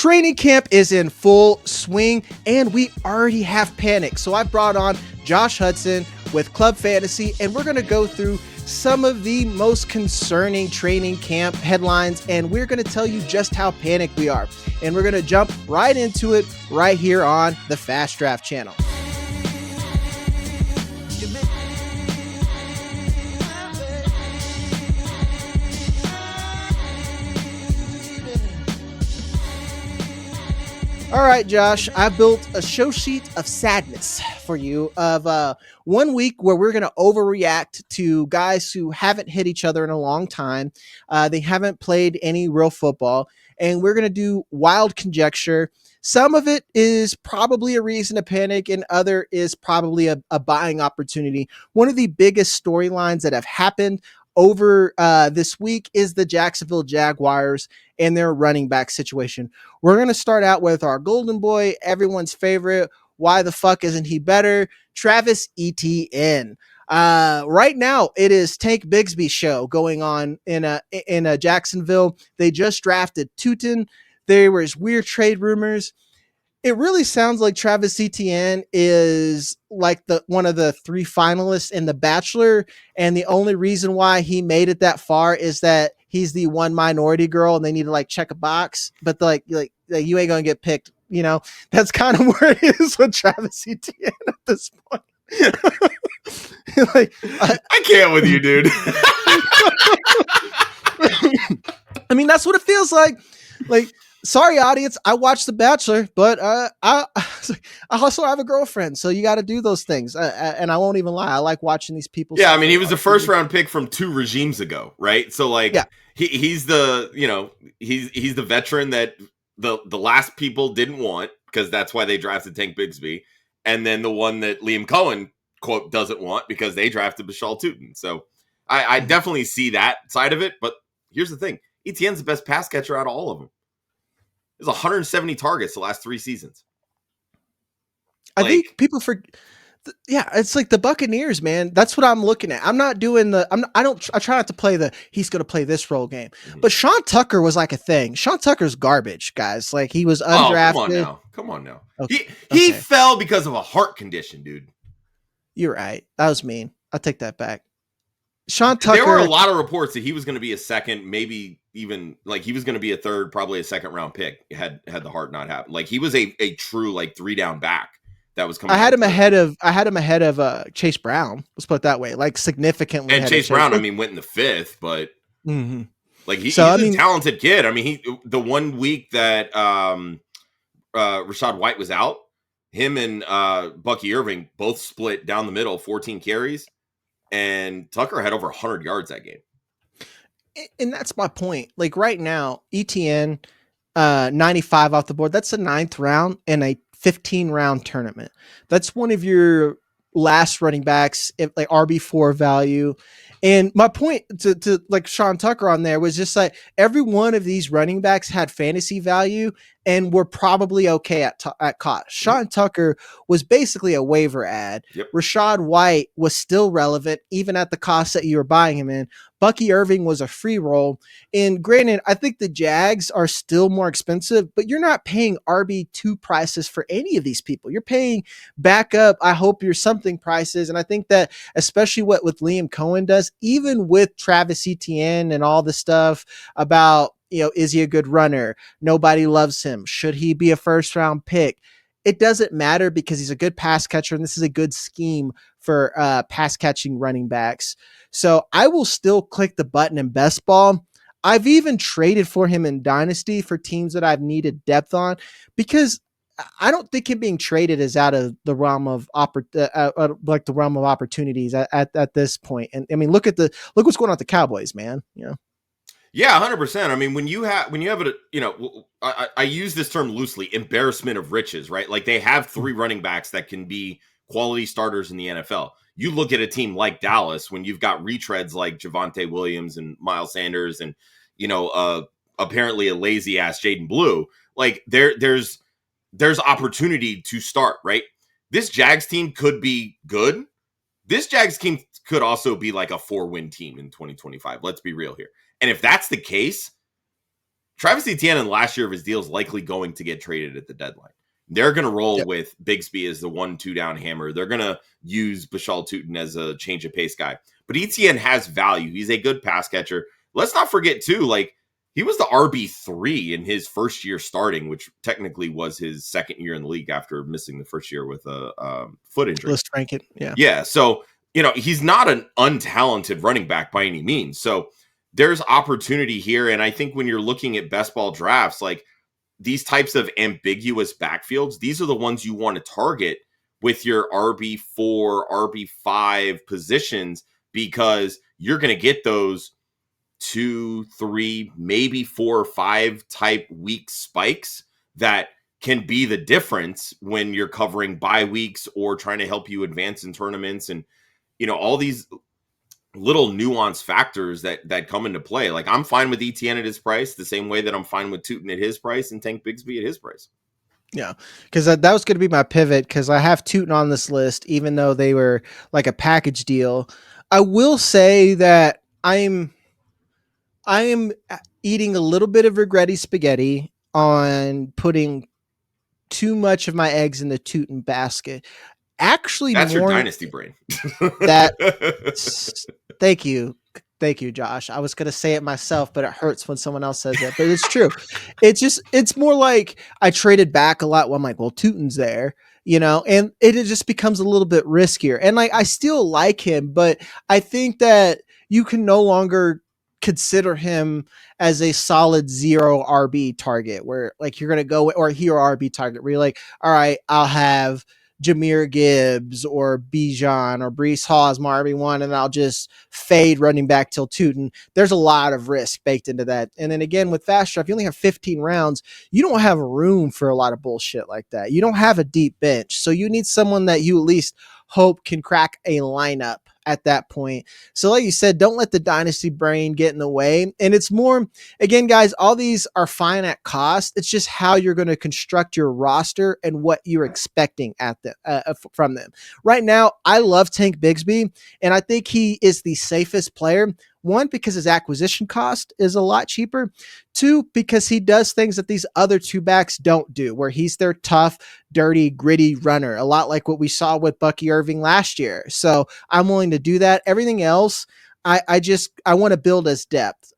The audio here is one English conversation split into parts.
Training camp is in full swing, and we already have panic. So I brought on Josh Hudson with Club Fantasy, and we're going to go through some of the most concerning training camp headlines, and we're going to tell you just how panicked we are. And we're going to jump right into it right here on the Fast Draft channel. All right, Josh, I built a show sheet of sadness for you of 1 week where we're going to overreact to guys who haven't hit each other in a long time. They haven't played any real football, and we're going to do wild conjecture. Some of it is probably a reason to panic, and other is probably a buying opportunity. One of the biggest storylines that have happened over this week is the Jacksonville Jaguars and their running back situation. We're going to start out with our golden boy, everyone's favorite. Why the fuck isn't he better? Travis Etienne. Right now, it is Tank Bigsby's show going on in Jacksonville. They just drafted Tuten. There was weird trade rumors. It really sounds like Travis Etienne is like one of the three finalists in The Bachelor, and the only reason why he made it that far is that he's the one minority girl, and they need to like check a box. But like you ain't gonna get picked. You know, that's kind of where it is with Travis Etienne at this point. I can't with you, dude. I mean, that's what it feels like. Like. Sorry, audience. I watched The Bachelor, but I also have a girlfriend, so you got to do those things. And I won't even lie. I like watching these people. Yeah, I mean, he was a first round pick from 2 regimes ago, right? So like, yeah. he's the he's the veteran that the last people didn't want, because that's why they drafted Tank Bigsby, and then the one that Liam Cohen quote doesn't want because they drafted Bhayshul Tuten. So I definitely see that side of it. But here's the thing: Etienne's the best pass catcher out of all of them. There's 170 targets the last 3 seasons. I think people it's like the Buccaneers, man. That's what I'm looking at. I'm not doing I try not to play he's going to play this role game. Mm-hmm. But Sean Tucker was like a thing. Sean Tucker's garbage, guys. Like he was undrafted. Oh, come on now. Okay. He fell because of a heart condition, dude. You're right. That was mean. I'll take that back. Sean Tucker. There were a lot of reports that he was going to be a second, maybe even like he was going to be a third, probably a second round pick had the heart not happened. Like he was a true like 3-down back that was coming. I had him ahead of Chase Brown. Let's put it that way, like significantly. And Chase Brown, went in the 5th, but like he's a talented kid. I mean, the 1 week that Rachaad White was out, him and Bucky Irving both split down the middle, 14 carries. And Tucker had over 100 yards that game. And that's my point. Like right now, ETN, 95 off the board. That's a 9th round in a 15-round tournament. That's one of your last running backs, like RB4 value. And my point to like Sean Tucker on there was just like every one of these running backs had fantasy value and were probably okay at cost. Sean Tucker was basically a waiver ad. Yep. Rachaad White was still relevant even at the cost that you were buying him in. Bucky Irving was a free roll. And granted, I think the Jags are still more expensive, but you're not paying RB2 prices for any of these people. You're paying backup, I hope you're something prices. And I think that especially what with Liam Cohen does, even with Travis Etienne and all the stuff about, is he a good runner? Nobody loves him. Should he be a first round pick? It doesn't matter because he's a good pass catcher, and this is a good scheme for pass catching running backs. So I will still click the button in Bestball. I've even traded for him in Dynasty for teams that I've needed depth on, because I don't think him being traded is out of the realm of the realm of opportunities at this point. And I mean, look what's going on with the Cowboys, man. Yeah, 100%. I mean, when you have I use this term loosely, embarrassment of riches, right? Like they have 3 running backs that can be quality starters in the NFL. You look at a team like Dallas when you've got retreads like Javonte Williams and Miles Sanders and, apparently a lazy ass Jaden Blue. Like there's opportunity to start, right? This Jags team could be good. This Jags team could also be like a 4-win team in 2025. Let's be real here. And if that's the case, Travis Etienne in the last year of his deal is likely going to get traded at the deadline. They're going to roll with Bigsby as the 1-2 down hammer. They're going to use Bhayshul Tuten as a change of pace guy. But Etienne has value. He's a good pass catcher. Let's not forget, too, like, he was the RB3 in his first year starting, which technically was his second year in the league after missing the first year with a foot injury. Let's rank it. Yeah. Yeah. So, he's not an untalented running back by any means. So there's opportunity here. And I think when you're looking at best ball drafts, like these types of ambiguous backfields, these are the ones you want to target with your RB4, RB5 positions, because you're going to get those 2, 3, maybe 4 or 5 type week spikes that can be the difference when you're covering bye weeks or trying to help you advance in tournaments, and all these little nuance factors that come into play. Like, I'm fine with Etienne at his price the same way that I'm fine with Tuten at his price and Tank Bigsby at his price. Yeah, because that was going to be my pivot, because I have Tuten on this list, even though they were like a package deal. I will say that I am eating a little bit of regretty spaghetti on putting too much of my eggs in the Tuten basket. Actually, that's your dynasty brain. Thank you. Thank you, Josh. I was going to say it myself, but it hurts when someone else says it, but it's true. It's more like I traded back a lot when I'm like, well, Tuten's there, and it just becomes a little bit riskier. And like, I still like him, but I think that you can no longer consider him as a solid 0 RB target, where like you're going to go, or hero RB target where you're like, all right, I'll have Jahmyr Gibbs or Bijan or Breece Hall as my RB1, and I'll just fade running back till Tuten. There's a lot of risk baked into that. And then again, with Fast Draft, you only have 15 rounds. You don't have room for a lot of bullshit like that. You don't have a deep bench. So you need someone that you at least hope can crack a lineup at that point. So like you said, don't let the dynasty brain get in the way. And it's more, again, guys, all these are fine at cost. It's just how you're going to construct your roster and what you're expecting from them. Right now, I love Tank Bigsby, and I think he is the safest player. 1, because his acquisition cost is a lot cheaper. 2, because he does things that these other 2 backs don't do, where he's their tough, dirty, gritty runner, a lot like what we saw with Bucky Irving last year. So I'm willing to do that. Everything else, I want to build as depth.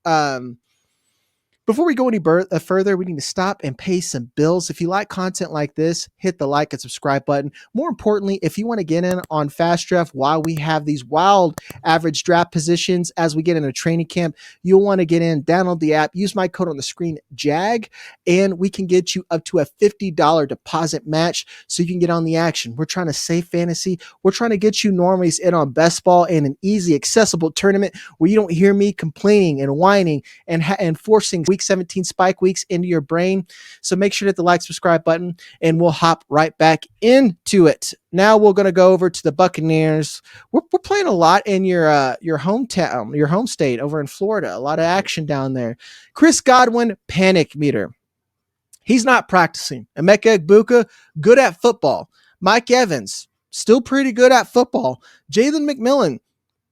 Before we go any further, we need to stop and pay some bills. If you like content like this, hit the like and subscribe button. More importantly, if you want to get in on Fast Draft while we have these wild average draft positions as we get into training camp, you'll want to get in, download the app, use my code on the screen, JAG, and we can get you up to a $50 deposit match so you can get on the action. We're trying to save fantasy. We're trying to get you normies in on Bestball and an easy, accessible tournament where you don't hear me complaining and whining and forcing week 17 spike weeks into your brain. So make sure to hit the like, subscribe button, and we'll hop right back into it. Now we're going to go over to the Buccaneers. We're playing a lot in your hometown, your home state over in Florida. A lot of action down there. Chris Godwin, panic meter. He's not practicing. Emeka Egbuka, good at football. Mike Evans, still pretty good at football. Jalen McMillan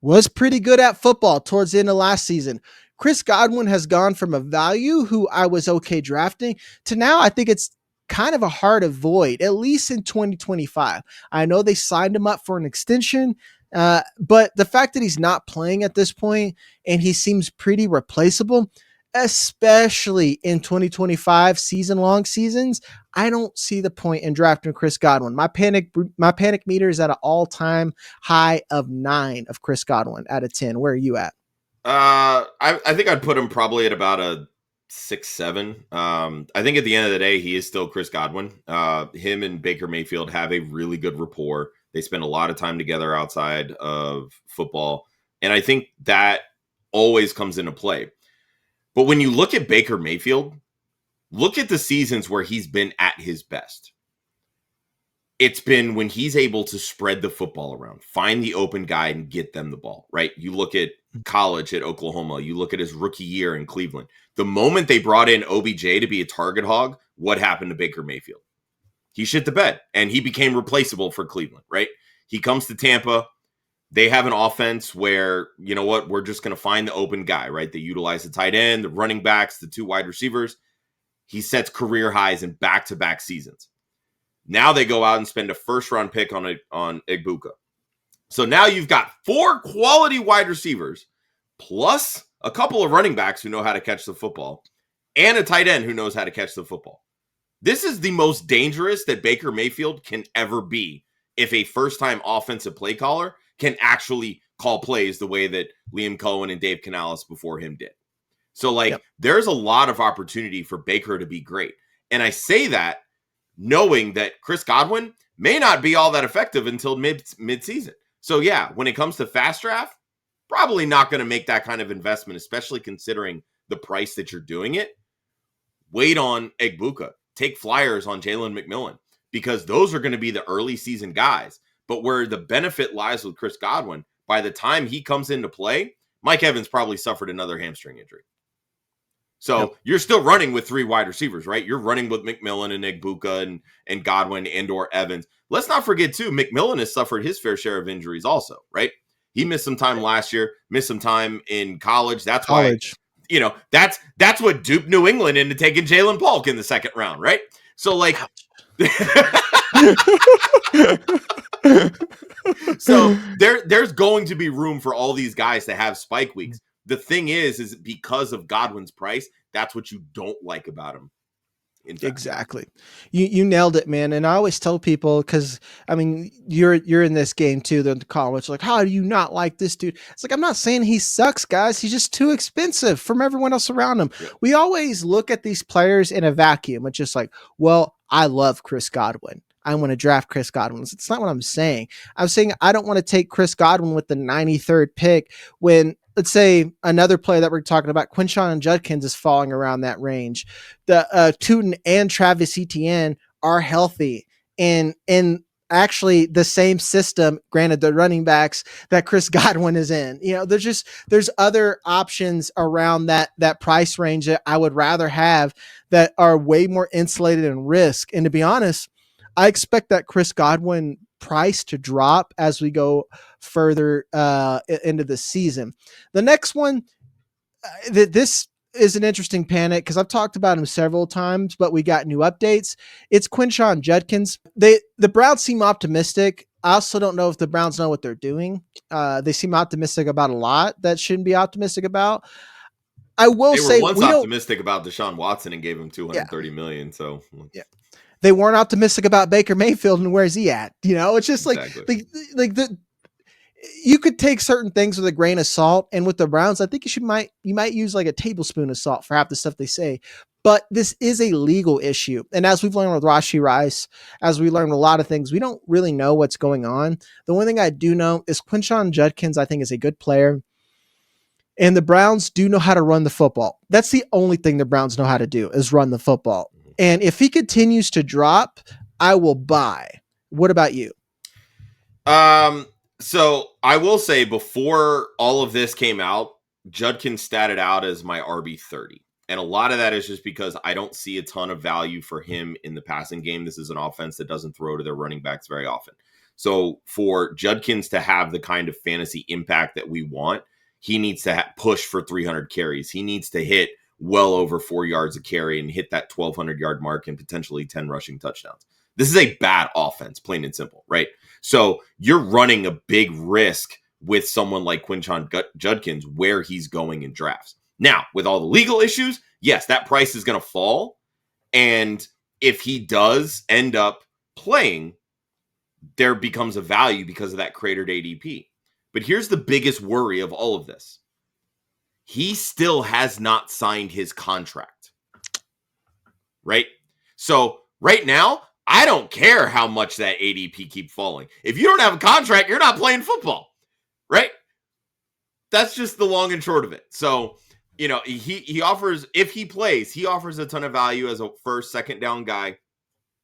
was pretty good at football towards the end of last season. Chris Godwin has gone from a value who I was okay drafting to now I think it's kind of a hard avoid, at least in 2025. I know they signed him up for an extension, but the fact that he's not playing at this point and he seems pretty replaceable, especially in 2025 season-long seasons, I don't see the point in drafting Chris Godwin. My panic meter is at an all-time high of 9 of Chris Godwin out of 10. Where are you at? I think I'd put him probably at about a 6, 7. I think at the end of the day, he is still Chris Godwin. Him and Baker Mayfield have a really good rapport. They spend a lot of time together outside of football. And I think that always comes into play. But when you look at Baker Mayfield, look at the seasons where he's been at his best. It's been when he's able to spread the football around, find the open guy and get them the ball, right? You look at college at Oklahoma. You look at his rookie year in Cleveland. The moment they brought in OBJ to be a target hog, what happened to Baker Mayfield? He shit the bed and he became replaceable for Cleveland, right? He comes to Tampa. They have an offense where, you know what, we're just going to find the open guy, right? They utilize the tight end, the running backs, the 2 wide receivers. He sets career highs in back-to-back seasons. Now they go out and spend a first-round pick on Igbuka. So now you've got 4 quality wide receivers, plus a couple of running backs who know how to catch the football, and a tight end who knows how to catch the football. This is the most dangerous that Baker Mayfield can ever be if a first-time offensive play caller can actually call plays the way that Liam Cohen and Dave Canales before him did. So, there's a lot of opportunity for Baker to be great. And I say that knowing that Chris Godwin may not be all that effective until mid-season. So, yeah, when it comes to fast draft, probably not going to make that kind of investment, especially considering the price that you're doing it. Wait on Igbuka. Take flyers on Jalen McMillan, because those are going to be the early season guys. But where the benefit lies with Chris Godwin, by the time he comes into play, Mike Evans probably suffered another hamstring injury. So you're still running with 3 wide receivers, right? You're running with McMillan and Igbuka and Godwin and or Evans. Let's not forget, too, McMillan has suffered his fair share of injuries also, right? He missed some time last year, missed some time in college. That's why, that's what duped New England into taking Jalen Polk in the second round, right? So, so there's going to be room for all these guys to have spike weeks. The thing is because of Godwin's price, that's what you don't like about him. Exactly. You nailed it, man. And I always tell people, because I mean, you're in this game too, the college, like, how do you not like this dude? It's like, I'm not saying he sucks, guys. He's just too expensive from everyone else around him. Yeah. We always look at these players in a vacuum. It's just like, well, I love Chris Godwin. I want to draft Chris Godwin. It's not what I'm saying. I'm saying I don't want to take Chris Godwin with the 93rd pick when, let's say, another player that we're talking about, Quinshon and Judkins, is falling around that range. The Tuten and Travis Etienne are healthy and actually the same system, granted the running backs, that Chris Godwin is in. There's other options around that price range that I would rather have that are way more insulated in risk. And to be honest, I expect that Chris Godwin price to drop as we go further into the season. The next one, this is an interesting panic because I've talked about him several times, but we got new updates. It's Quinshon Judkins. The Browns seem optimistic. I also don't know if the Browns know what they're doing. They seem optimistic about a lot that shouldn't be optimistic about. I will say they were once optimistic about Deshaun Watson and gave him $230 million. So yeah. They weren't optimistic about Baker Mayfield and where's he at? It's just exactly. You could take certain things with a grain of salt, and with the Browns, I think you might use like a tablespoon of salt for half the stuff they say. But this is a legal issue, and as we've learned with Rashee Rice, as we learned a lot of things, we don't really know what's going on. The one thing I do know is Quinshon Judkins, I think, is a good player. And the Browns do know how to run the football. That's the only thing the Browns know how to do, is run the football. And if he continues to drop, I will buy. What about you? So I will say, before all of this came out, Judkins statted out as my RB30. And a lot of that is just because I don't see a ton of value for him in the passing game. This is an offense that doesn't throw to their running backs very often. So for Judkins to have the kind of fantasy impact that we want, he needs to push for 300 carries. He needs to hit well over 4 yards a carry and hit that 1,200-yard mark and potentially 10 rushing touchdowns. This is a bad offense, plain and simple, right? So you're running a big risk with someone like Quinshon Judkins where he's going in drafts. Now, with all the legal issues, yes, that price is going to fall. And if he does end up playing, there becomes a value because of that cratered ADP. But here's the biggest worry of all of this. He still has not signed his contract, right? So right now, I don't care how much that ADP keep falling. If you don't have a contract, you're not playing football, right? That's just the long and short of it. So, he offers, if he plays, he offers a ton of value as a first, second down guy.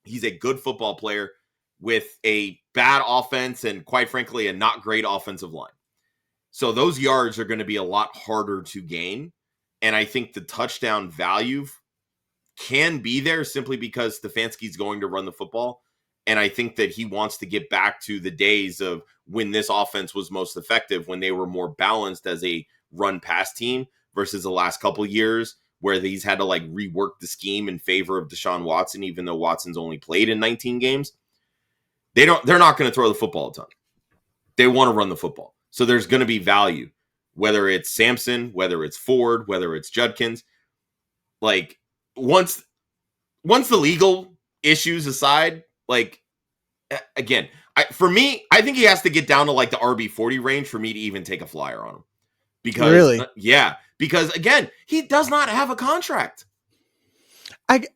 He's a good football player with a bad offense and, quite frankly, a not great offensive line. So those yards are going to be a lot harder to gain. And I think the touchdown value can be there simply because Stefanski's going to run the football. And I think that he wants to get back to the days of when this offense was most effective, when they were more balanced as a run pass team versus the last couple of years where he's had to like rework the scheme in favor of Deshaun Watson, even though Watson's only played in 19 games. They're not going to throw the football a ton. They want to run the football. So there's going to be value, whether it's Sampson, whether it's Ford, whether it's Judkins. Like once the legal issues aside, like again, for me, I think he has to get down to like the RB40 range for me to even take a flyer on him. Because really, because again, he does not have a contract. And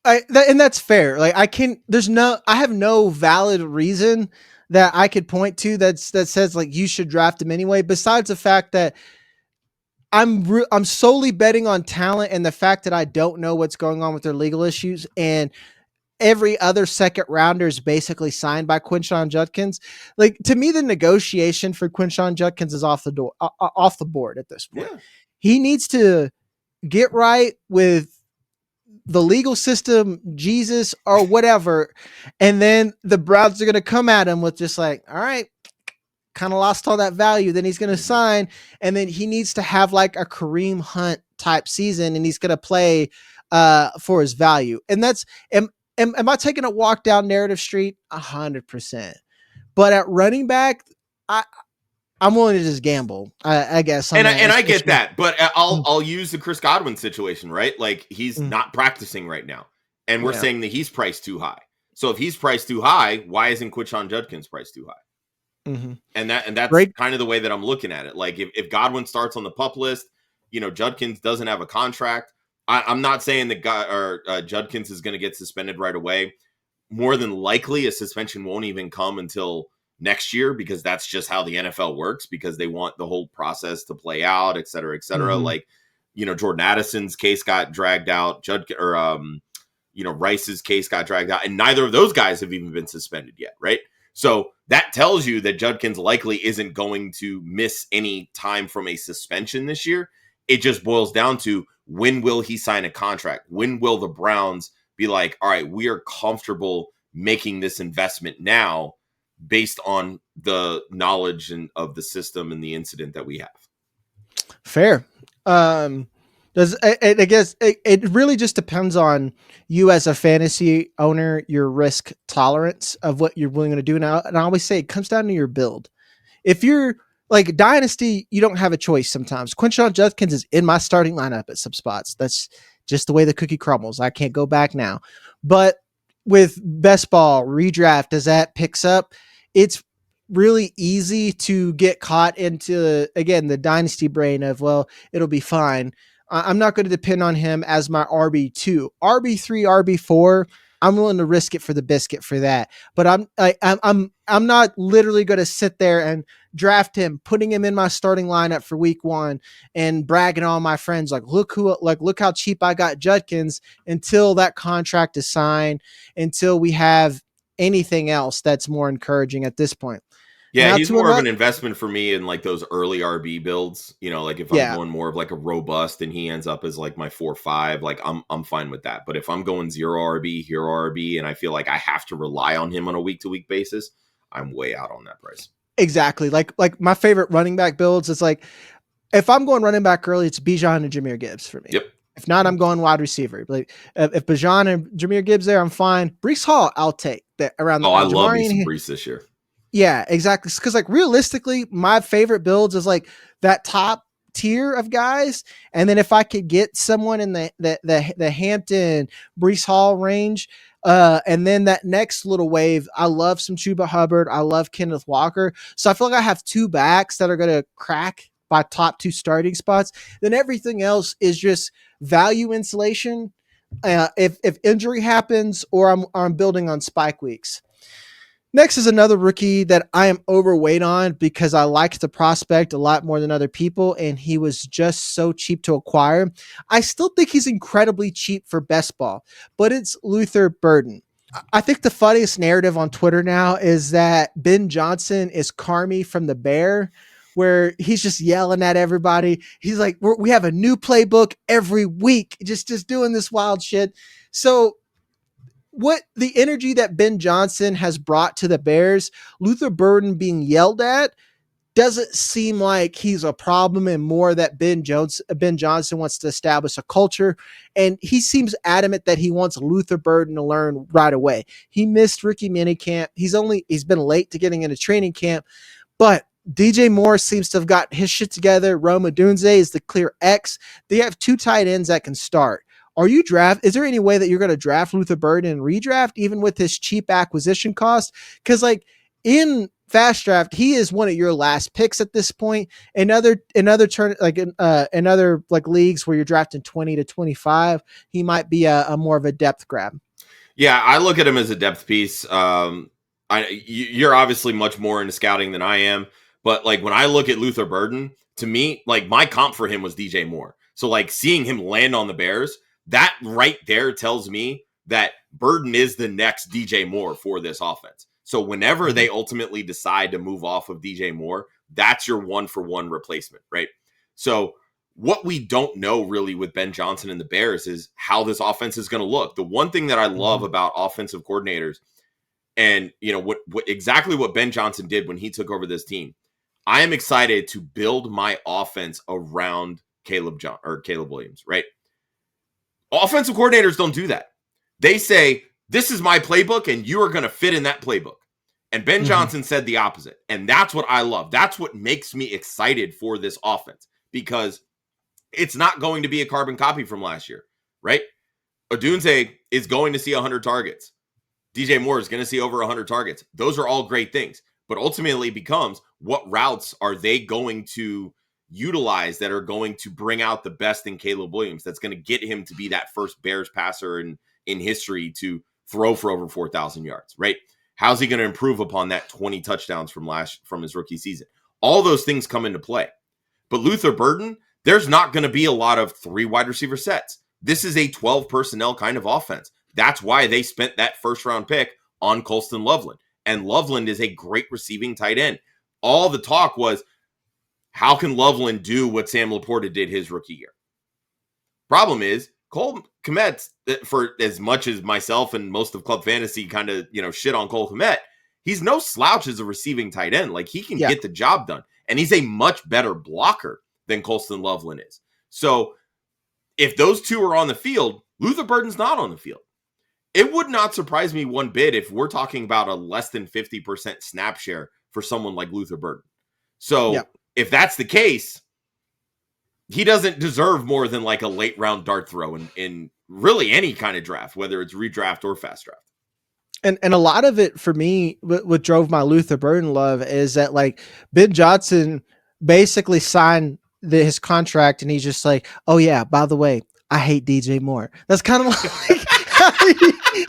that's fair. Like I have no valid reason that I could point to that says like you should draft him anyway. Besides the fact that I'm solely betting on talent and the fact that I don't know what's going on with their legal issues, and every other second rounder is basically signed by Quinshon Judkins. Like to me, the negotiation for Quinshon Judkins is off the board at this point. Yeah. He needs to get right with the legal system, Jesus or whatever. And then the Browns are going to come at him with just like, all right, kind of lost all that value. Then he's going to sign. And then he needs to have like a Kareem Hunt type season, and he's going to play for his value. And that's, am I taking a walk down narrative street? 100%. But at running back, I'm willing to just gamble, I guess. And I get that, but I'll use the Chris Godwin situation, right? Like he's not practicing right now, and we're saying that he's priced too high. So if he's priced too high, why isn't Quinshon Judkins priced too high? Mm-hmm. And that's kind of the way that I'm looking at it. Like if Godwin starts on the PUP list, Judkins doesn't have a contract. I'm not saying that Judkins is going to get suspended right away. More than likely, a suspension won't even come until next year, because that's just how the NFL works, because they want the whole process to play out, et cetera, et cetera. Mm-hmm. Like, Jordan Addison's case got dragged out, Rice's case got dragged out, and neither of those guys have even been suspended yet, right? So that tells you that Judkins likely isn't going to miss any time from a suspension this year. It just boils down to, when will he sign a contract? When will the Browns be like, all right, we are comfortable making this investment now based on the knowledge of the system and the incident that we have? Fair. I guess it really just depends on you as a fantasy owner, your risk tolerance of what you're willing to do now. And I always say it comes down to your build. If you're like dynasty, you don't have a choice sometimes. Quinshon Judkins is in my starting lineup at some spots. That's just the way the cookie crumbles. I can't go back now. But with best ball redraft, as that picks up, it's really easy to get caught into, again, the dynasty brain of, well, it'll be fine. I'm not going to depend on him as my RB2, RB3, RB4. I'm willing to risk it for the biscuit for that. But I'm not literally going to sit there and draft him, putting him in my starting lineup for week 1 and bragging on my friends like, look how cheap I got Judkins, until that contract is signed, until we have anything else that's more encouraging at this point. Yeah, he's more of an investment for me in like those early RB builds. Like if I'm going more of like a robust and he ends up as like my 4-5, like I'm fine with that. But if I'm going 0 RB, hero RB, and I feel like I have to rely on him on a week-to-week basis, I'm way out on that price. Exactly. Like my favorite running back builds is like, if I'm going running back early, it's Bijan and Jahmyr Gibbs for me. Yep. If not, I'm going wide receiver. Like if Bijan and Jahmyr Gibbs there, I'm fine. Breece Hall, I'll take that around. I love me some Breece this year. Yeah, exactly. Because like realistically, my favorite builds is like that top tier of guys, and then if I could get someone in the Hampton Breece Hall range, and then that next little wave, I love some Chuba Hubbard, I love Kenneth Walker. So I feel like I have 2 backs that are going to crack by top 2 starting spots. Then everything else is just value insulation. If injury happens, or I'm building on spike weeks. Next is another rookie that I am overweight on because I liked the prospect a lot more than other people, and he was just so cheap to acquire. I still think he's incredibly cheap for best ball, but it's Luther Burden. I think the funniest narrative on Twitter now is that Ben Johnson is Carmi from The Bear, where he's just yelling at everybody. He's like, we have a new playbook every week, just doing this wild shit. So what the energy that Ben Johnson has brought to the Bears, Luther Burden being yelled at doesn't seem like he's a problem, and more that Ben Johnson wants to establish a culture, and he seems adamant that he wants Luther Burden to learn right away. He missed rookie minicamp. He's been late to getting into training camp, but DJ Moore seems to have got his shit together. Rome Odunze is the clear X. They have 2 tight ends that can start. Is there any way that you're going to draft Luther Burden and redraft even with his cheap acquisition cost? Because like in fast draft, he is one of your last picks at this point. In other leagues where you're drafting 20 to 25, he might be a more of a depth grab. Yeah, I look at him as a depth piece. You're obviously much more into scouting than I am, but like when I look at Luther Burden, to me, like my comp for him was DJ Moore. So like seeing him land on the Bears, that right there tells me that Burden is the next DJ Moore for this offense. So whenever they ultimately decide to move off of DJ Moore, that's your 1-for-1 replacement, right? So what we don't know really with Ben Johnson and the Bears is how this offense is going to look. The one thing that I love about offensive coordinators, and you know what exactly what Ben Johnson did when he took over this team, I am excited to build my offense around Caleb Williams, right? Offensive coordinators don't do that. They say, this is my playbook and you are going to fit in that playbook. And Ben Johnson said the opposite. And that's what I love. That's what makes me excited for this offense, because it's not going to be a carbon copy from last year, right? Odunze is going to see 100 targets. DJ Moore is going to see over 100 targets. Those are all great things. But ultimately it becomes, what routes are they going to utilize that are going to bring out the best in Caleb Williams, that's going to get him to be that first Bears passer in history to throw for over 4,000 yards, right? How's he going to improve upon that 20 touchdowns from his rookie season? All those things come into play. But Luther Burden, there's not going to be a lot of 3 wide receiver sets. This is a 12 personnel kind of offense. That's why they spent that first round pick on Colston Loveland. And Loveland is a great receiving tight end. All the talk was, how can Loveland do what Sam Laporta did his rookie year? Problem is, Cole Kmet, for as much as myself and most of Club Fantasy kind of, shit on Cole Kmet, he's no slouch as a receiving tight end. Like, he can get the job done. And he's a much better blocker than Colston Loveland is. So if those two are on the field, Luther Burden's not on the field. It would not surprise me one bit if we're talking about a less than 50% snap share for someone like Luther Burden. So if that's the case, he doesn't deserve more than like a late round dart throw in really any kind of draft, whether it's redraft or fast draft. And a lot of it for me, what drove my Luther Burden love is that like Ben Johnson basically signed his contract and he's just like, oh yeah, by the way, I hate DJ Moore. That's kind of like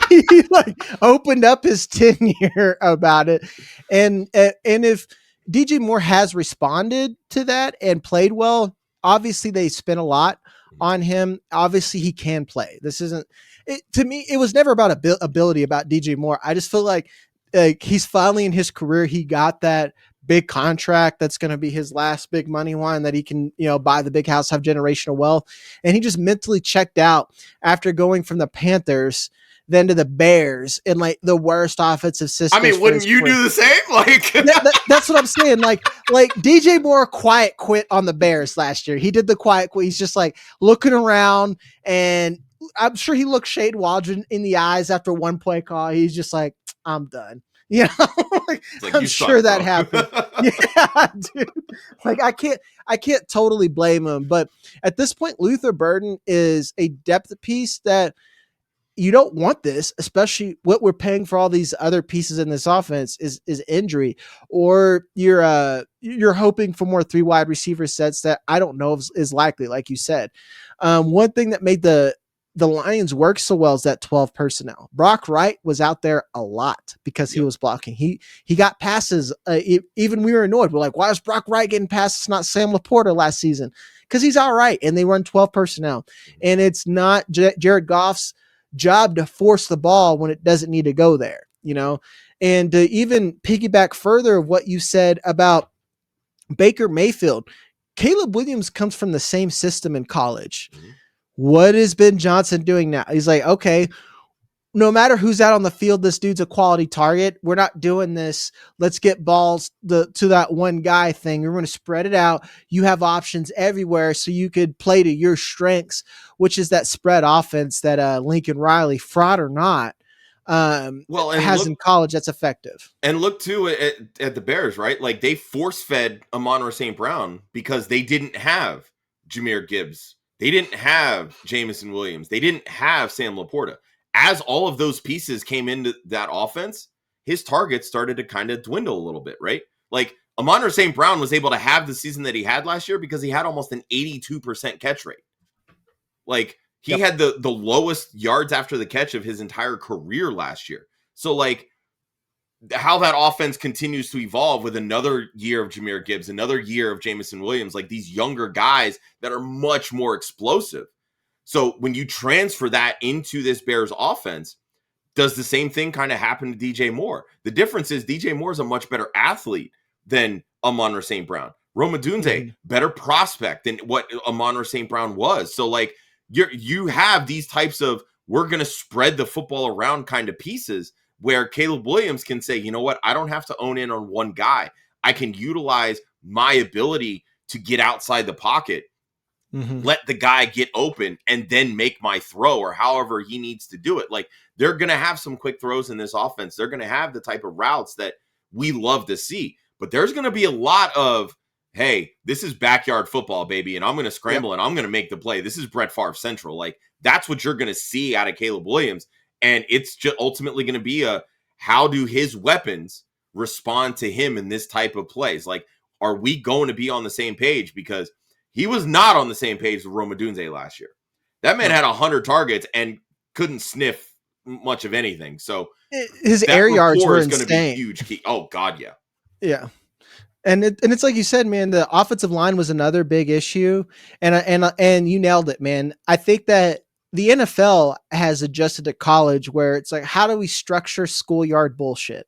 he like opened up his tenure about it. And if DJ Moore has responded to that and played well, obviously they spent a lot on him. Obviously he can play. This isn't to me. It was never about ability about DJ Moore. I just feel like he's finally in his career. He got that big contract. That's going to be his last big money one that he can, buy the big house, have generational wealth. And he just mentally checked out after going from the Panthers then to the Bears in like the worst offensive system. I mean, wouldn't you do the same? Like that's what I'm saying. Like DJ Moore quiet quit on the Bears last year. He did the quiet quit. He's just like looking around, and I'm sure he looked Shade Waldron in the eyes after one play call. He's just like, I'm done. I'm sure that happened. Yeah, dude. Like I can't totally blame him, but at this point, Luther Burden is a depth piece that you don't want this, especially what we're paying for all these other pieces in this offense is injury, or you're hoping for more 3 wide receiver sets that I don't know if is likely, like you said. One thing that made the Lions work so well is that 12 personnel. Brock Wright was out there a lot because he was blocking. He got passes. Even we were annoyed. We're like, why is Brock Wright getting passes, not Sam Laporta last season? Because he's all right, and they run 12 personnel. And it's not Jared Goff's job to force the ball when it doesn't need to go there, and to even piggyback further of what you said about Baker Mayfield, Caleb Williams comes from the same system in college. What is Ben Johnson doing now? He's like, okay, no matter who's out on the field, this dude's a quality target. We're not doing this. Let's get balls to that one guy thing. We're going to spread it out. You have options everywhere, so you could play to your strengths, which is that spread offense that Lincoln Riley, fraud or not, has in college. That's effective. And look too at the Bears, right? Like they force fed Amon-Ra St. Brown because they didn't have Jahmyr Gibbs. They didn't have Jameson Williams. They didn't have Sam Laporta. As all of those pieces came into that offense, his targets started to kind of dwindle a little bit, right? Like Amon-Ra St. Brown was able to have the season that he had last year because he had almost an 82% catch rate. Like he had the lowest yards after the catch of his entire career last year. So like how that offense continues to evolve with another year of Jahmyr Gibbs, another year of Jameson Williams, like these younger guys that are much more explosive. So when you transfer that into this Bears offense, does the same thing kind of happen to DJ Moore? The difference is DJ Moore is a much better athlete than Amon-Ra St. Brown. Rome Odunze, better prospect than what Amon-Ra St. Brown was. So like you have these types of, we're going to spread the football around kind of pieces where Caleb Williams can say, you know what, I don't have to own in on one guy. I can utilize my ability to get outside the pocket, let the guy get open, and then make my throw or however he needs to do it. Like they're going to have some quick throws in this offense. They're going to have the type of routes that we love to see. But there's going to be a lot of, hey, this is backyard football, baby, and I'm going to scramble and I'm going to make the play. This is Brett Favre Central. Like that's what you're going to see out of Caleb Williams. And it's just ultimately going to be how do his weapons respond to him in this type of plays? Like, are we going to be on the same page? Because he was not on the same page with Rome Odunze last year. That man had 100 targets and couldn't sniff much of anything. So his air yards were insane. Be huge key. Oh God, yeah, yeah. And it's like you said, man. The offensive line was another big issue, and you nailed it, man. I think that the NFL has adjusted to college where it's like, how do we structure schoolyard bullshit?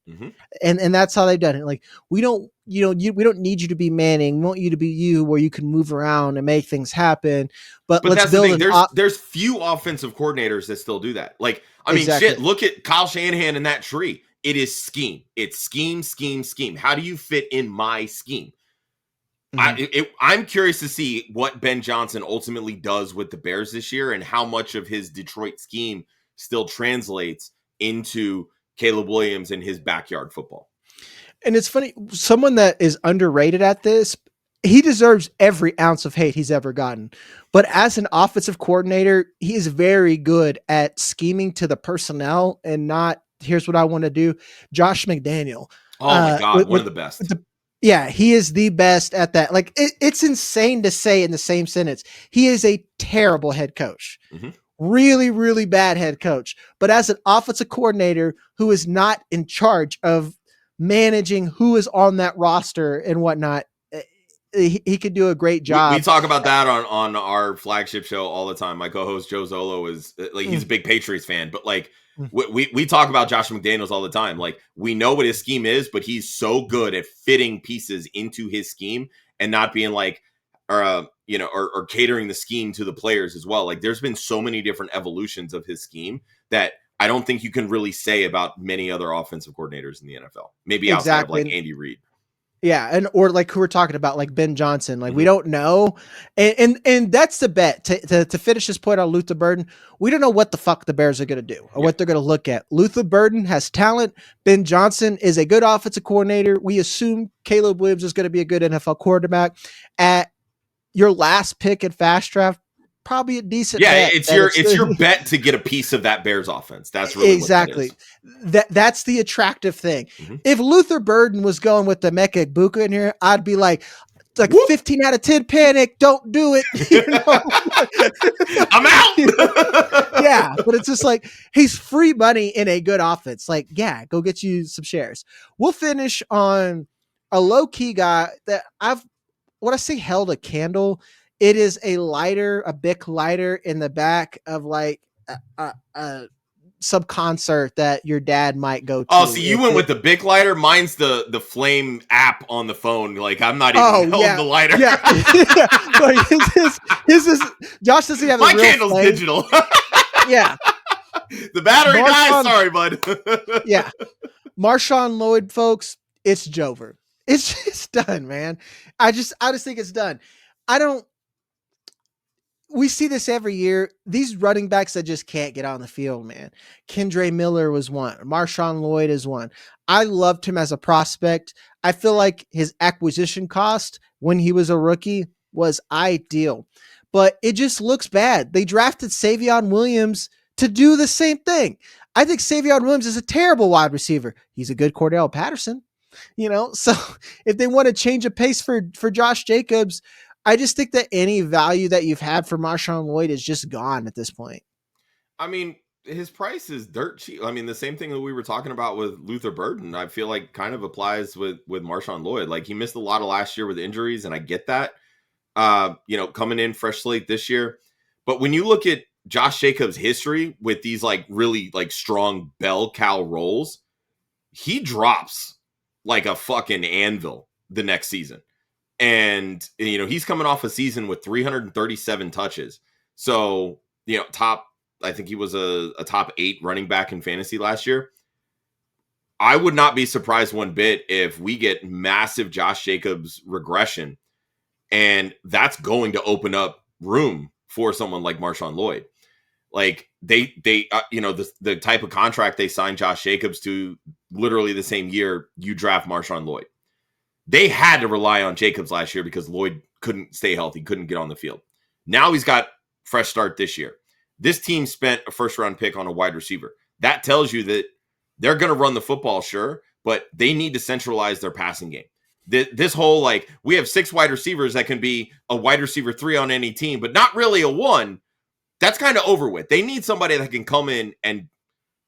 And that's how they've done it. Like, we don't need you to be Manning. We want you to be you, where you can move around and make things happen. But let's build there's few offensive coordinators that still do that. Like, I mean, shit, look at Kyle Shanahan and that tree. It is scheme. It's scheme, scheme, scheme. How do you fit in my scheme? I'm curious to see what Ben Johnson ultimately does with the Bears this year and how much of his Detroit scheme still translates into Caleb Williams and his backyard football. And it's funny, someone that is underrated at this, he deserves every ounce of hate he's ever gotten. But as an offensive coordinator, he is very good at scheming to the personnel and not, here's what I want to do. Josh McDaniel. Oh my God, one of the best. Yeah, he is the best at that. Like it's insane to say in the same sentence. He is a terrible head coach. Really, really bad head coach. But as an offensive coordinator who is not in charge of managing who is on that roster and whatnot, he could do a great job. We talk about that on our flagship show all the time. My co-host Joe Zolo is like, he's a big Patriots fan, but like we talk about Josh McDaniels all the time. Like, we know what his scheme is, but he's so good at fitting pieces into his scheme and not being like, or catering the scheme to the players as well. Like, there's been so many different evolutions of his scheme that I don't think you can really say about many other offensive coordinators in the NFL. Maybe outside of like Andy Reid. Yeah, or like who we're talking about, like Ben Johnson. Like, we don't know, and that's the bet to finish this point on Luther Burden. We don't know what the fuck the Bears are going to do or what they're going to look at. Luther Burden has talent. Ben Johnson is a good offensive coordinator. We assume Caleb Williams is going to be a good NFL quarterback. At your last pick in Fast Draft, probably a decent bet. It's your bet to get a piece of that Bears offense. That's really exactly what that is. That's the attractive thing. If Luther Burden was going with the Mecca Buka in here, I'd be like Whoop. 15 out of 10 panic, don't do it. I'm out. Yeah, but it's just like, he's free money in a good offense. Like, yeah, go get you some shares. We'll finish on a low-key guy that when I say held a candle, it is a Bic lighter in the back of like some concert that your dad might go to. Oh, so you went with the Bic lighter? Mine's the Flame app on the phone. Like, I'm not even holding the lighter. Yeah. But his Josh doesn't have my candle's flame. Digital. Yeah. The battery dies. Marshawn, Sorry, bud. yeah, Marshawn Lloyd, folks, it's Jover. It's done, man. I just think it's done. I don't. We see this every year. These running backs that just can't get on the field, man. Kendre Miller was one. Marshawn Lloyd is one. I loved him as a prospect. I feel like his acquisition cost when he was a rookie was ideal, but it just looks bad. They drafted Savion Williams to do the same thing. I think Savion Williams is a terrible wide receiver. He's a good Cordell Patterson, so if they want to change a pace for Josh Jacobs, I just think that any value that you've had for Marshawn Lloyd is just gone at this point. I mean, his price is dirt cheap. I mean, the same thing that we were talking about with Luther Burden, I feel like kind of applies with Marshawn Lloyd. Like, he missed a lot of last year with injuries, and I get that. Coming in fresh slate this year. But when you look at Josh Jacobs' history with these like really like strong bell cow rolls, he drops like a fucking anvil the next season. And, he's coming off a season with 337 touches. So, I think he was a top 8 running back in fantasy last year. I would not be surprised one bit if we get massive Josh Jacobs regression, and that's going to open up room for someone like Marshawn Lloyd. Like the type of contract they signed Josh Jacobs to, literally the same year you draft Marshawn Lloyd. They had to rely on Jacobs last year because Lloyd couldn't stay healthy, couldn't get on the field. Now he's got fresh start this year. This team spent a first-round pick on a wide receiver. That tells you that they're going to run the football, sure, but they need to centralize their passing game. This whole, like, we have 6 wide receivers that can be a wide receiver 3 on any team, but not really a 1. That's kind of over with. They need somebody that can come in and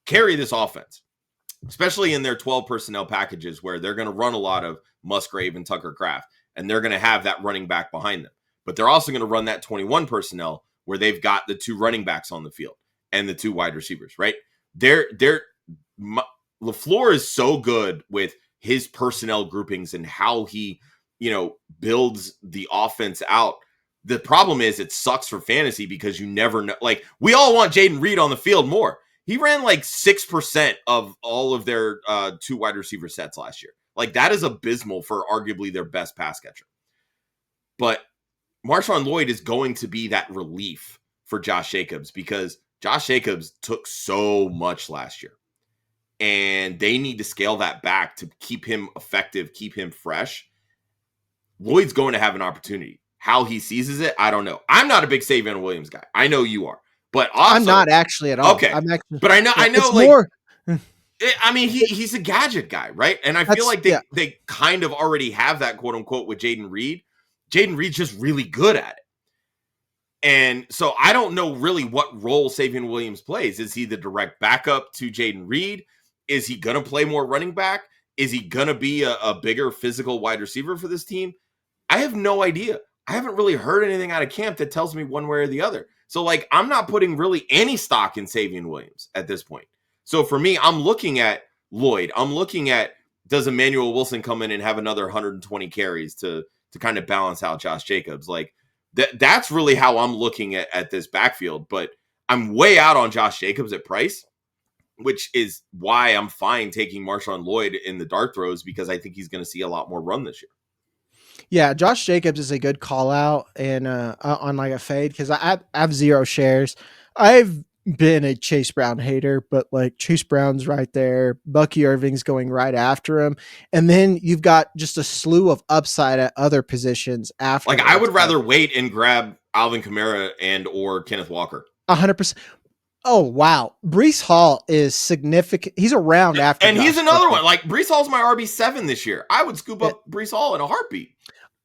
carry this offense, especially in their 12 personnel packages where they're going to run a lot of Musgrave and Tucker Kraft, and they're going to have that running back behind them. But they're also going to run that 21 personnel where they've got the 2 running backs on the field and the 2 wide receivers, right? LaFleur is so good with his personnel groupings and how he, builds the offense out. The problem is it sucks for fantasy because you never know. Like, we all want Jaden Reed on the field more. He ran like 6% of all of their 2 wide receiver sets last year. Like, that is abysmal for arguably their best pass catcher. But Marshawn Lloyd is going to be that relief for Josh Jacobs because Josh Jacobs took so much last year. And they need to scale that back to keep him effective, keep him fresh. Lloyd's going to have an opportunity. How he seizes it, I don't know. I'm not a big Savion Williams guy. I know you are. But also, I'm not actually at all. Okay. But I know it's like more. I mean, he's a gadget guy, right? And I feel like they kind of already have that, quote unquote, with Jaden Reed. Jaden Reed's just really good at it. And so I don't know really what role Savion Williams plays. Is he the direct backup to Jaden Reed? Is he going to play more running back? Is he going to be a bigger physical wide receiver for this team? I have no idea. I haven't really heard anything out of camp that tells me one way or the other. So, like, I'm not putting really any stock in Savion Williams at this point. So for me, I'm looking at Lloyd. I'm looking at, does Emmanuel Wilson come in and have another 120 carries to kind of balance out Josh Jacobs? Like, that's really how I'm looking at this backfield. But I'm way out on Josh Jacobs at price, which is why I'm fine taking Marshawn Lloyd in the dart throws because I think he's going to see a lot more run this year. Yeah, Josh Jacobs is a good call out and on like a fade because I have 0 shares. I've been a Chase Brown hater, but like Chase Brown's right there. Bucky Irving's going right after him. And then you've got just a slew of upside at other positions after. Like, I would rather wait and grab Alvin Kamara and or Kenneth Walker. 100%. Oh, wow. Breece Hall is significant. He's around after. And he's another one. Like, Breece Hall's my RB7 this year. I would scoop up Breece Hall in a heartbeat.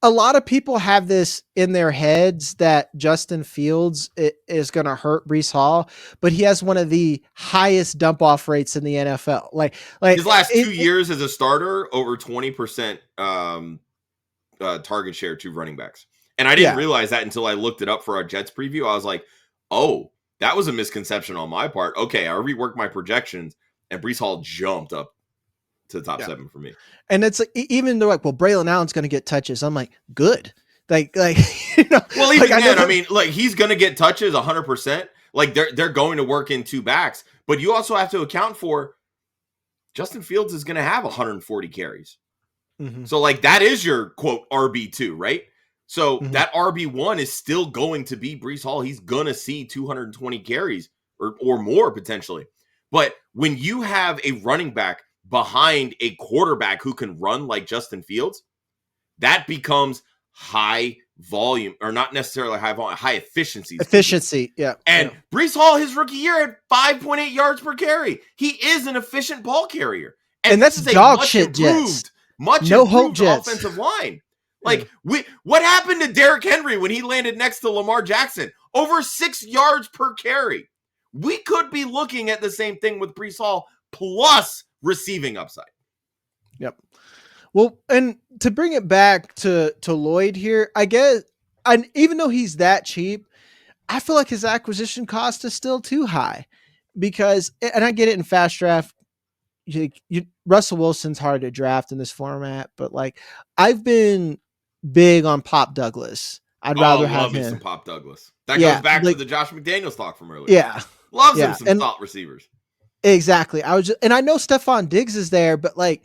A lot of people have this in their heads that Justin Fields is going to hurt Breece Hall, but he has one of the highest dump off rates in the NFL. Like his last 2 years as a starter, over 20% target share to running backs. And I didn't realize that until I looked it up for our Jets preview. I was like, oh, that was a misconception on my part. Okay, I reworked my projections, and Breece Hall jumped up to the top 7 for me. And it's like, even they're like, well, Braylon Allen's going to get touches. I'm like, good. Like, well, even then, I mean, like, he's going to get touches 100%, Like they're going to work in 2 backs, but you also have to account for Justin Fields is going to have 140 carries. Mm-hmm. So like that is your quote RB2, right? So Mm-hmm. that RB1 is still going to be Breece Hall. He's going to see 220 carries or more potentially. But when you have a running back behind a quarterback who can run like Justin Fields, that becomes high volume, or not necessarily high volume, high efficiency. Yeah. And yeah. Breece Hall, his rookie year, had 5.8 yards per carry. He is an efficient ball carrier. And that's dog shit Jets. Much no improved hope Jets. offensive line. Like, what happened to Derrick Henry when he landed next to Lamar Jackson? Over 6 yards per carry. We could be looking at the same thing with Breece Hall plus receiving upside. Yep. Well, and to bring it back to Lloyd here, I guess, and even though he's that cheap, I feel like his acquisition cost is still too high because, and I get it in fast draft, Russell Wilson's hard to draft in this format, but like I've been big on Pop Douglas. I'd rather have him. Some Pop Douglas. That goes back to the Josh McDaniels talk from earlier. Yeah. Loves him some slot receivers. Exactly. And I know Stephon Diggs is there, but like,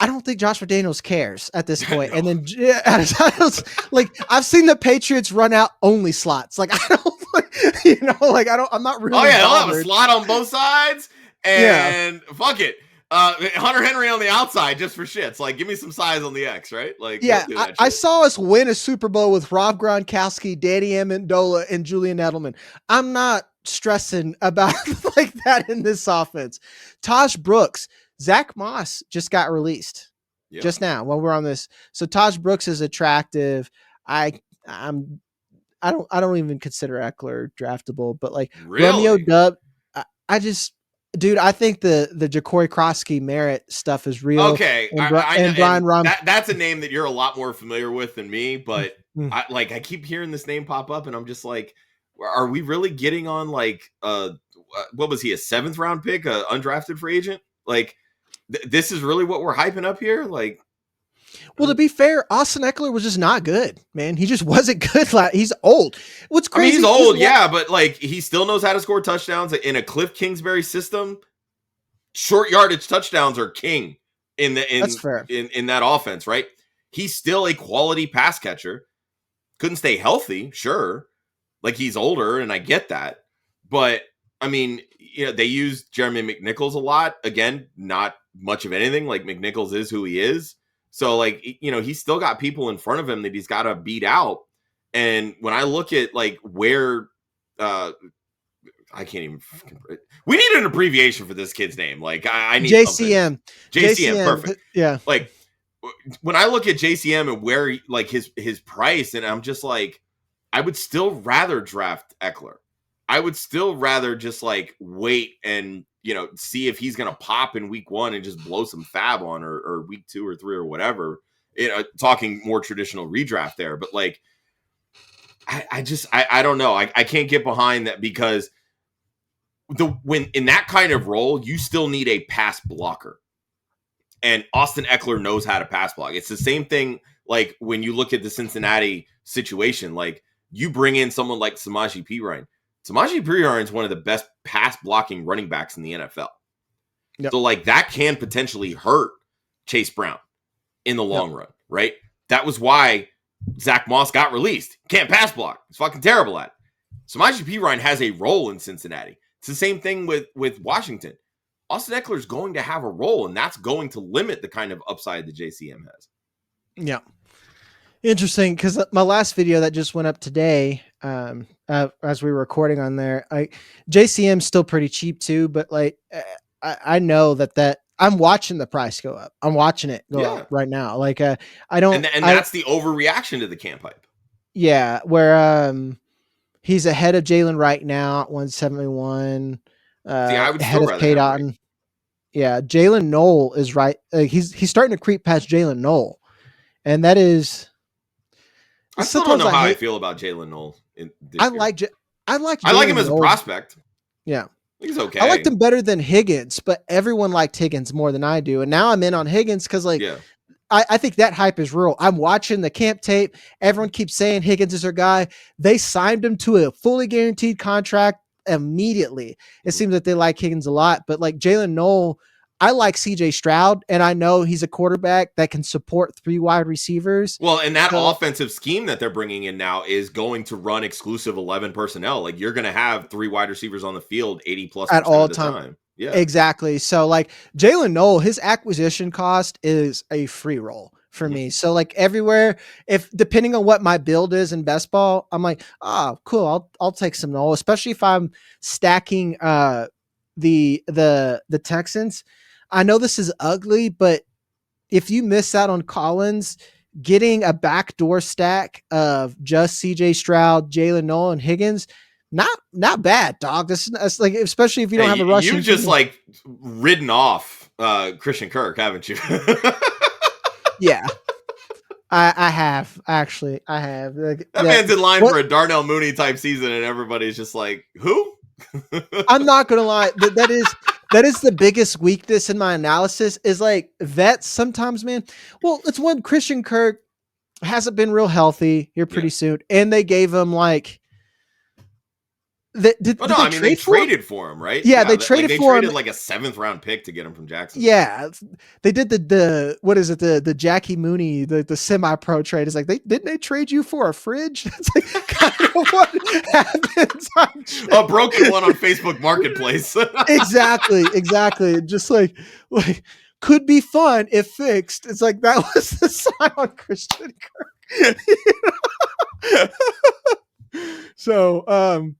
I don't think Josh McDaniels cares at this point. No. And then, like, I've seen the Patriots run out only slots. Like, I don't, I'm not really. Oh, yeah, they'll have a slot on both sides. And fuck it. Hunter Henry on the outside just for shits. Like, give me some size on the X, right? Like, yeah, I saw us win a Super Bowl with Rob Gronkowski, Danny Amendola, and Julian Edelman. I'm not stressing about like that in this offense. Taj Brooks. Zach Moss just got released just now while we're on this. So Taj Brooks is attractive. I don't even consider Eckler draftable, but like Romeo Dub, I think the Ja'Cory Krosky merit stuff is real. Okay. And Brian Rom. That's a name that you're a lot more familiar with than me, but I keep hearing this name pop up and I'm just like, are we really getting on like, what was he, a 7th round pick, a undrafted free agent? Like, this is really what we're hyping up here? Like, well, to be fair, Austin Eckler was just not good, man. He just wasn't good. He's old. What's crazy? He's old, but like he still knows how to score touchdowns in a Cliff Kingsbury system. Short yardage touchdowns are king that's fair. In that offense, right? He's still a quality pass catcher. Couldn't stay healthy, sure. Like he's older, and I get that, but I mean, they use Jeremy McNichols a lot. Again, not much of anything. Like McNichols is who he is. So like, he's still got people in front of him that he's got to beat out. And when I look at like where, I can't even, we need an abbreviation for this kid's name. Like I need JCM. JCM. Perfect. Yeah. Like when I look at JCM and where like his price, and I'm just like, I would still rather draft Eckler. I would still rather just like wait and, see if he's going to pop in week 1 and just blow some fab on or week 2 or 3 or whatever, talking more traditional redraft there. But like, I don't know. I can't get behind that because when in that kind of role, you still need a pass blocker. And Austin Eckler knows how to pass block. It's the same thing. Like when you look at the Cincinnati situation, like you bring in someone like Samaje Perine. Samaje Perine is one of the best pass blocking running backs in the NFL. Yep. So like that can potentially hurt Chase Brown in the long run, right? That was why Zach Moss got released. Can't pass block. He's fucking terrible at it. Samaje Perine has a role in Cincinnati. It's the same thing with Washington. Austin Eckler is going to have a role, and that's going to limit the kind of upside that JCM has. Yeah. Interesting, because my last video that just went up today, as we were recording on there, JCM's still pretty cheap too, but like I know that I'm watching the price go up. I'm watching it go up right now. Like I don't, and that's the overreaction to the camp hype. Yeah, where he's ahead of Jalen right now at 171. I would ahead of Kate Otten. Yeah, Jalen Knoll is right. He's starting to creep past Jalen Knoll, and that is. I still don't know how I feel about Jalen Knoll. I like him as a prospect. Yeah, he's okay. I liked him better than Higgins, but everyone liked Higgins more than I do, and now I'm in on Higgins because I think that hype is real. I'm watching the camp tape. Everyone keeps saying Higgins is their guy. They signed him to a fully guaranteed contract immediately. It seems that they like Higgins a lot, but like Jalen Noel, I like CJ Stroud, and I know he's a quarterback that can support 3 wide receivers. Well, and that offensive scheme that they're bringing in now is going to run exclusive 11 personnel. Like you're going to have 3 wide receivers on the field 80+% at all of the time. Yeah, exactly. So like Jalen Noel, his acquisition cost is a free roll for me. So like everywhere, if depending on what my build is in best ball, I'm like, oh, cool. I'll take some Noel, especially if I'm stacking the Texans. I know this is ugly, but if you miss out on Collins, getting a backdoor stack of just CJ Stroud, Jalen Noel, and Higgins, not bad, dog. That's like, especially if you don't have a rushing. You've just like ridden off Christian Kirk, haven't you? Yeah. I have actually. I have. That man's in line for a Darnell Mooney type season, and everybody's just like, who? I'm not gonna lie. That is the biggest weakness in my analysis. Is like vets sometimes, man. Well, it's when Christian Kirk hasn't been real healthy here pretty soon, and they gave him like. They traded for him, right? Yeah, they traded they for traded him. Like a 7th round pick to get him from Jackson. Yeah, they did the what is it, the Jackie Mooney, the semi-pro trade. It's like didn't they trade you for a fridge? That's like kind of what happens. A broken one on Facebook Marketplace. Exactly. Just like could be fun if fixed. It's like that was the sign on Christian Kirk. So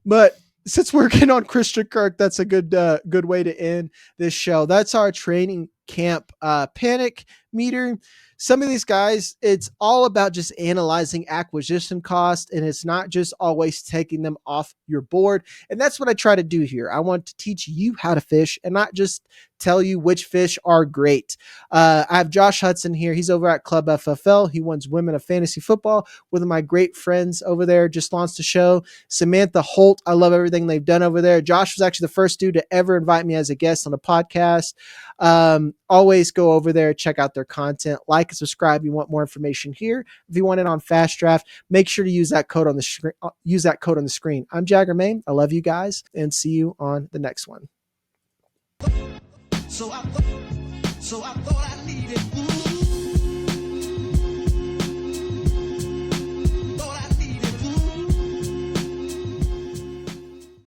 but since we're getting on Christian Kirk, that's a good way to end this show. That's our training camp panic meter. Some of these guys, it's all about just analyzing acquisition cost, and it's not just always taking them off your board. And that's what I try to do here. I want to teach you how to fish and not just tell you which fish are great. I have Josh Hudson here. He's over at Club FFL. He wins Women of Fantasy Football. One of my great friends over there just launched a show. Samantha Holt. I love everything they've done over there. Josh was actually the first dude to ever invite me as a guest on a podcast. Always go over there, check out their content, like and subscribe. You want more information here. If you want it on Fast Draft, make sure to use that code on the screen. Use that code on the screen. I'm Jagger Main. I love you guys and see you on the next one. So I thought I needed